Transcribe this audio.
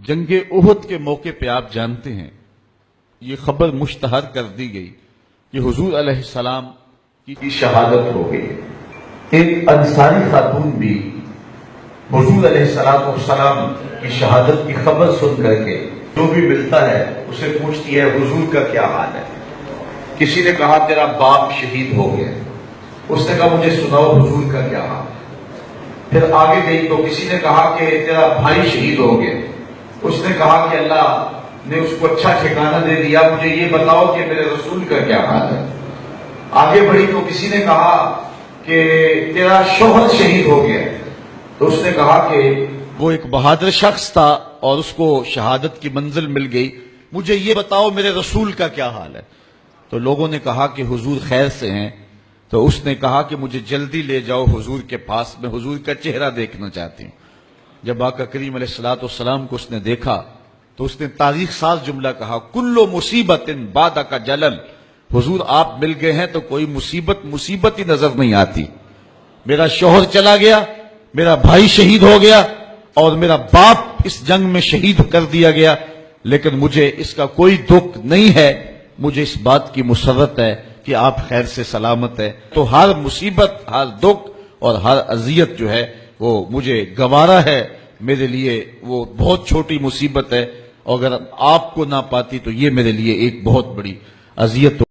جنگ احد کے موقع پہ آپ جانتے ہیں یہ خبر مشتہر کر دی گئی کہ حضور علیہ السلام کی شہادت ہو گئی۔ ایک انصاری خاتون بھی حضور علیہ السلام کی شہادت کی خبر سن کر کے جو بھی ملتا ہے اسے پوچھتی ہے حضور کا کیا حال ہے۔ کسی نے کہا تیرا باپ شہید ہو گیا، اس نے کہا مجھے سناؤ حضور کا کیا حال ہے۔ پھر آگے گئی تو کسی نے کہا کہ تیرا بھائی شہید ہو گیا، اس نے کہا کہ اللہ نے اس کو اچھا ٹھکانہ دے دیا، مجھے یہ بتاؤ کہ میرے رسول کا کیا حال ہے۔ آگے بڑھی تو کسی نے کہا کہ تیرا شوہر شہید ہو گیا، تو اس نے کہا کہ وہ ایک بہادر شخص تھا اور اس کو شہادت کی منزل مل گئی، مجھے یہ بتاؤ میرے رسول کا کیا حال ہے۔ تو لوگوں نے کہا کہ حضور خیر سے ہیں، تو اس نے کہا کہ مجھے جلدی لے جاؤ حضور کے پاس، میں حضور کا چہرہ دیکھنا چاہتی ہوں۔ جب آقا کریم علیہ السلام کو اس نے دیکھا تو اس نے تاریخ ساز جملہ کہا کل مصیبت بعد کا جلل، حضور آپ مل گئے ہیں تو کوئی مصیبت ہی نظر نہیں آتی۔ میرا شوہر چلا گیا، میرا بھائی شہید ہو گیا اور میرا باپ اس جنگ میں شہید کر دیا گیا، لیکن مجھے اس کا کوئی دکھ نہیں ہے، مجھے اس بات کی مسرت ہے کہ آپ خیر سے سلامت ہے۔ تو ہر مصیبت، ہر دکھ اور ہر اذیت جو ہے وہ مجھے گوارا ہے، میرے لیے وہ بہت چھوٹی مصیبت ہے، اور اگر آپ کو نہ پاتی تو یہ میرے لیے ایک بہت بڑی اذیت